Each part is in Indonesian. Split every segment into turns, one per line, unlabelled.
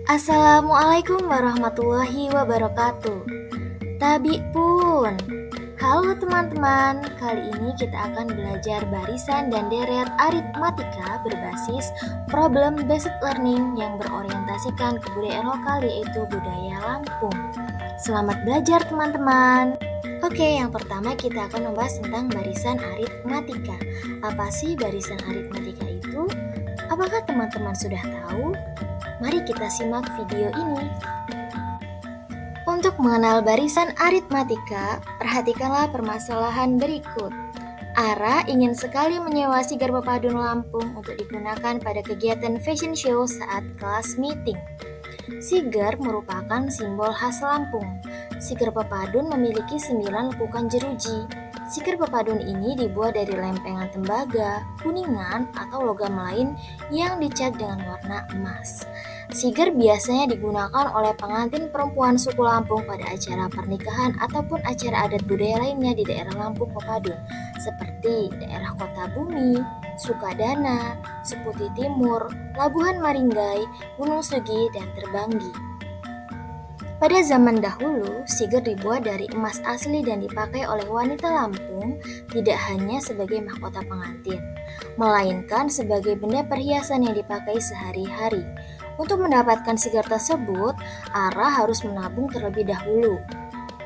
Assalamualaikum warahmatullahi wabarakatuh. Tabi pun. Halo teman-teman, kali ini kita akan belajar barisan dan deret aritmatika berbasis problem based learning yang berorientasikan kebudayaan lokal yaitu budaya Lampung. Selamat belajar teman-teman. Oke, yang pertama kita akan membahas tentang barisan aritmatika. Apa sih barisan aritmatika itu? Apakah teman-teman sudah tahu? Mari kita simak video ini. Untuk mengenal barisan aritmatika, perhatikanlah permasalahan berikut. Ara ingin sekali menyewa Sigar Pepadun Lampung untuk digunakan pada kegiatan fashion show saat kelas meeting. Sigar merupakan simbol khas Lampung. Sigar Pepadun memiliki 9 lekukan jeruji. Sigar Pepadun ini dibuat dari lempengan tembaga, kuningan, atau logam lain yang dicat dengan warna emas. Sigar biasanya digunakan oleh pengantin perempuan suku Lampung pada acara pernikahan ataupun acara adat budaya lainnya di daerah Lampung Pepadun, seperti daerah Kota Bumi, Sukadana, Seputi Timur, Labuhan Maringgai, Gunung Sugi, dan Terbanggi. Pada zaman dahulu, sigar dibuat dari emas asli dan dipakai oleh wanita Lampung tidak hanya sebagai mahkota pengantin, melainkan sebagai benda perhiasan yang dipakai sehari-hari. Untuk mendapatkan sigar tersebut, Ara harus menabung terlebih dahulu.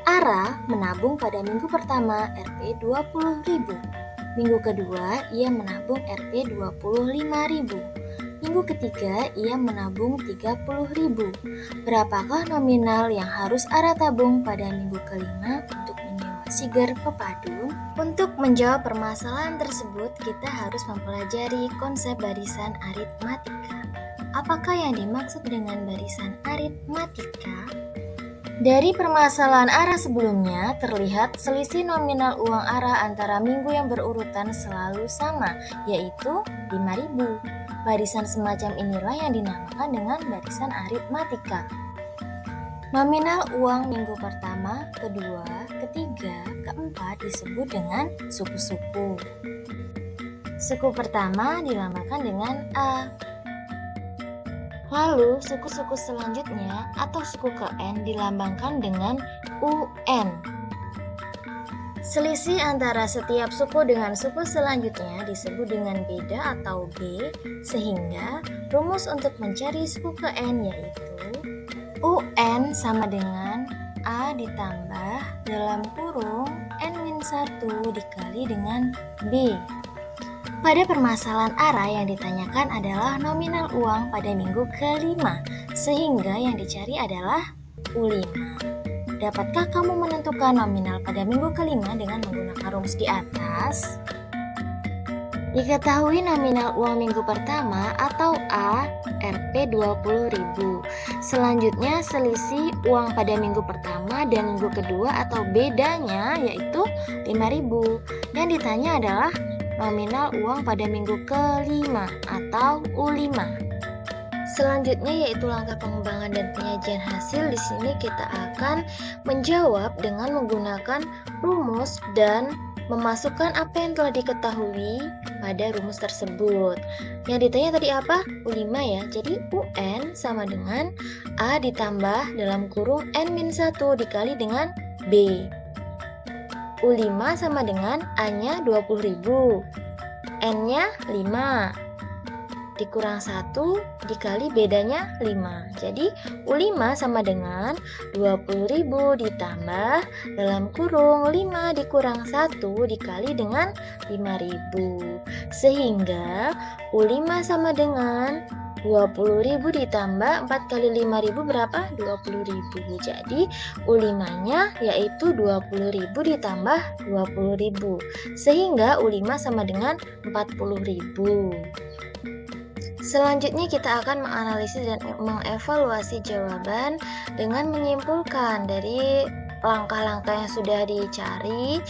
Ara menabung pada minggu pertama Rp 20.000. Minggu kedua, ia menabung Rp 25.000. Minggu ketiga, ia menabung 30.000. Berapakah nominal yang harus Ara tabung pada minggu kelima untuk menyewa Sigar Pepadun? Untuk menjawab permasalahan tersebut, kita harus mempelajari konsep barisan aritmatika. Apakah yang dimaksud dengan barisan aritmatika? Dari permasalahan Ara sebelumnya, terlihat selisih nominal uang Ara antara minggu yang berurutan selalu sama, yaitu 5.000. Barisan semacam inilah yang dinamakan dengan barisan aritmatika. Nominal uang minggu pertama, kedua, ketiga, keempat disebut dengan suku-suku. Suku pertama dilambangkan dengan A. Lalu suku-suku selanjutnya atau suku ke N dilambangkan dengan UN. Selisih antara setiap suku dengan suku selanjutnya disebut dengan beda atau B, sehingga rumus untuk mencari suku ke N yaitu UN sama dengan A ditambah dalam kurung N-1 dikali dengan B. Pada permasalahan Ara yang ditanyakan adalah nominal uang pada minggu kelima, sehingga yang dicari adalah U5. Dapatkah kamu menentukan nominal pada minggu kelima dengan menggunakan rumus di atas? Diketahui nominal uang minggu pertama atau A Rp 20.000. Selanjutnya selisih uang pada minggu pertama dan minggu kedua atau bedanya yaitu 5.000. Yang ditanya adalah nominal uang pada minggu kelima atau U5. Selanjutnya yaitu langkah pengembangan dan penyajian hasil. Di sini kita akan menjawab dengan menggunakan rumus dan memasukkan apa yang telah diketahui pada rumus tersebut. Yang ditanya tadi apa? U5 ya. Jadi UN sama dengan A ditambah dalam kurung N-1 dikali dengan B. U5 sama dengan A-nya 20.000, N-nya 5, dikurang 1 dikali bedanya 5. Jadi U5 sama dengan 20.000 ditambah dalam kurung 5 dikurang 1 dikali dengan 5.000. Sehingga U5 sama dengan 20.000 ditambah 4 kali 5.000 berapa? 20.000. Jadi U5-nya yaitu 20.000 ditambah 20.000. Sehingga U5 sama dengan 40.000. Selanjutnya kita akan menganalisis dan mengevaluasi jawaban dengan menyimpulkan dari langkah-langkah yang sudah dicari,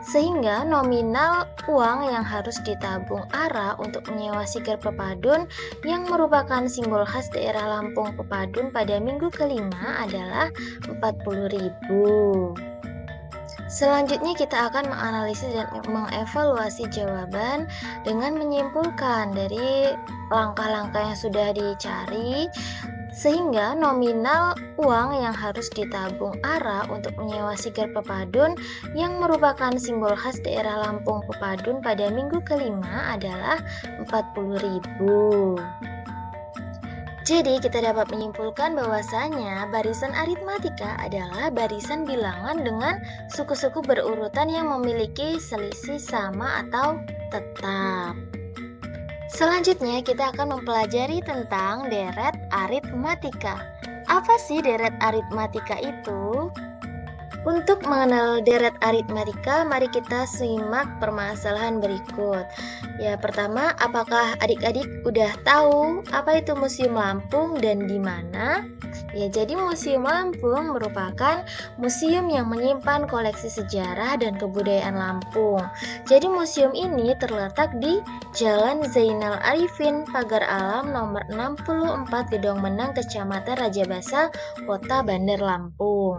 sehingga nominal uang yang harus ditabung Ara untuk menyewa Sigar Pepadun yang merupakan simbol khas daerah Lampung Pepadun pada minggu kelima adalah 40.000. Selanjutnya kita akan menganalisis dan mengevaluasi jawaban dengan menyimpulkan dari langkah-langkah yang sudah dicari, Sehingga nominal uang yang harus ditabung Ara untuk menyewa Sigar Pepadun yang merupakan simbol khas daerah Lampung Pepadun pada minggu kelima adalah 40.000. Jadi kita dapat menyimpulkan bahwasanya barisan aritmatika adalah barisan bilangan dengan suku-suku berurutan yang memiliki selisih sama atau tetap. Selanjutnya kita akan mempelajari tentang deret aritmatika. Apa sih deret aritmatika itu? Untuk mengenal deret aritmatika, mari kita simak permasalahan berikut. Ya, pertama, apakah adik-adik udah tahu apa itu Museum Lampung dan di mana? Ya, jadi Museum Lampung merupakan museum yang menyimpan koleksi sejarah dan kebudayaan Lampung. Jadi museum ini terletak di Jalan Zainal Arifin, Pagar Alam nomor 64 Gedong Menang, Kecamatan Rajabasa, Kota Bandar Lampung.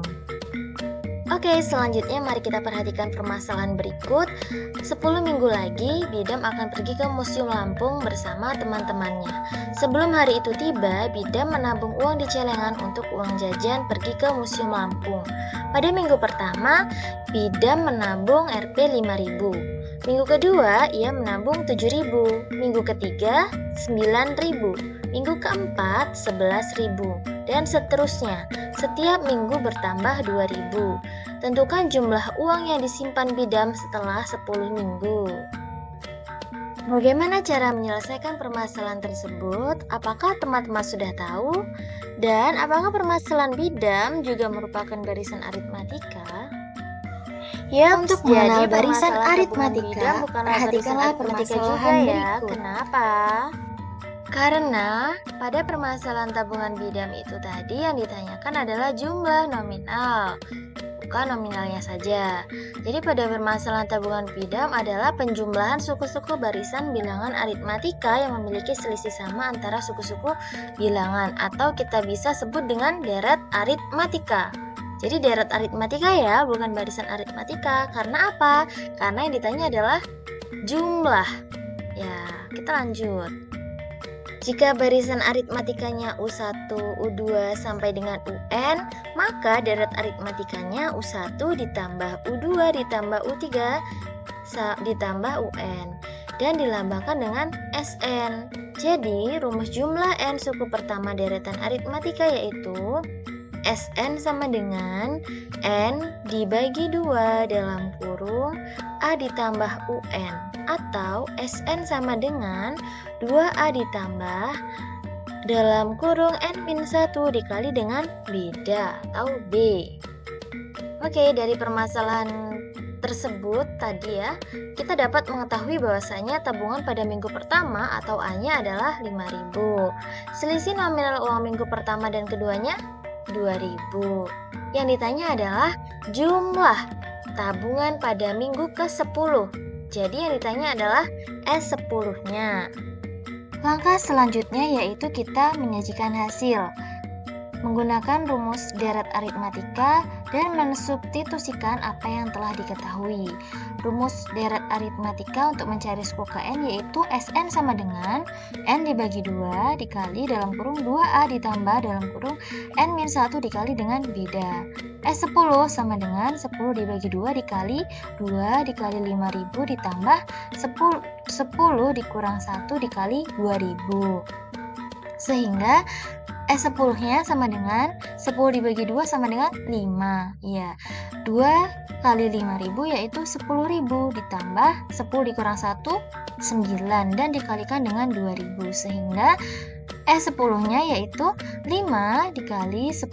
Oke, selanjutnya mari kita perhatikan permasalahan berikut. 10 minggu lagi, Bidam akan pergi ke Museum Lampung bersama teman-temannya. Sebelum hari itu tiba, Bidam menabung uang di celengan untuk uang jajan pergi ke Museum Lampung. Pada minggu pertama, Bidam menabung Rp 5.000. Minggu kedua, ia menabung 7.000. Minggu ketiga, 9.000. Minggu keempat, 11.000. Dan seterusnya. Setiap minggu bertambah 2.000. Tentukan jumlah uang yang disimpan Bidam setelah 10 minggu. Bagaimana cara menyelesaikan permasalahan tersebut? Apakah teman-teman sudah tahu? Dan apakah permasalahan Bidam juga merupakan barisan aritmatika? Ya, untuk mengenal barisan aritmatika, perhatikanlah permasalahan berikut. Kenapa? Karena pada permasalahan tabungan Bidam itu tadi yang ditanyakan adalah jumlah nominal, bukan nominalnya saja. Jadi pada permasalahan tabungan Bidam adalah penjumlahan suku-suku barisan bilangan aritmatika yang memiliki selisih sama antara suku-suku bilangan, atau kita bisa sebut dengan deret aritmatika. Jadi deret aritmatika ya, bukan barisan aritmatika. Karena apa? Karena yang ditanya adalah jumlah. Ya, kita lanjut. Jika barisan aritmatikanya U1, U2 sampai dengan UN, maka deret aritmatikanya U1 ditambah U2 ditambah U3 ditambah UN dan dilambangkan dengan SN. Jadi, rumus jumlah N suku pertama deretan aritmatika yaitu SN sama dengan N dibagi 2 dalam kurung A ditambah UN, atau SN sama dengan 2A ditambah dalam kurung N-1 dikali dengan beda atau B. Oke, dari permasalahan tersebut tadi ya, kita dapat mengetahui bahwasanya tabungan pada minggu pertama atau A-nya adalah 5.000. Selisih nominal uang minggu pertama dan keduanya 2.000. Yang ditanya adalah jumlah tabungan pada minggu ke-10. Jadi yang ditanya adalah S10-nya. Langkah selanjutnya yaitu kita menyajikan hasil menggunakan rumus deret aritmatika dan mensubstitusikan apa yang telah diketahui. Rumus deret aritmatika untuk mencari suku KN yaitu SN sama dengan N dibagi 2 dikali dalam kurung 2A ditambah dalam kurung N-1 dikali dengan beda. S10 sama dengan 10 dibagi 2 dikali 2 dikali 5.000 ditambah 10 dikurang 1 dikali 2.000. Sehingga S10-nya sama dengan 10 dibagi 2 sama dengan 5. Ya, 2 kali 5.000 yaitu 10.000 ditambah 10 dikurang 1, 9 dan dikalikan dengan 2.000. Sehingga S10-nya yaitu 5 dikali 10.000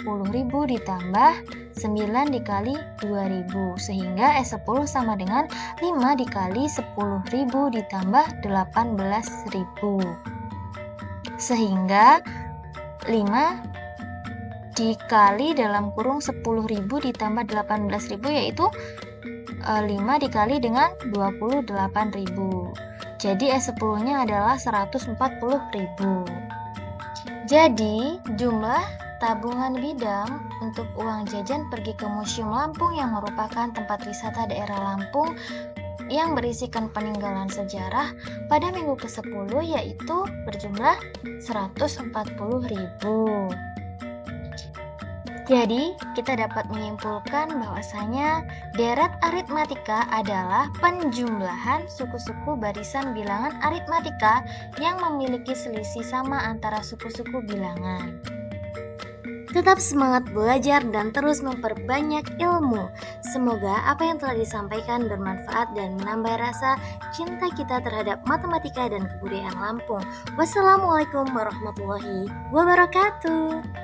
ditambah 9 dikali 2.000. Sehingga S10 sama dengan 5 dikali 10.000 ditambah 18.000. Sehingga 5 dikali dalam kurung 10.000 ditambah 18.000 yaitu 5 dikali dengan 28.000. Jadi S10-nya adalah 140.000. Jadi jumlah tabungan Bidam untuk uang jajan pergi ke Museum Lampung yang merupakan tempat wisata daerah Lampung yang berisikan peninggalan sejarah pada minggu ke-10 yaitu berjumlah 140.000. Jadi, kita dapat menyimpulkan bahwasanya deret aritmatika adalah penjumlahan suku-suku barisan bilangan aritmatika yang memiliki selisih sama antara suku-suku bilangan. Tetap semangat belajar dan terus memperbanyak ilmu. Semoga apa yang telah disampaikan bermanfaat dan menambah rasa cinta kita terhadap matematika dan kebudayaan Lampung. Wassalamualaikum warahmatullahi wabarakatuh.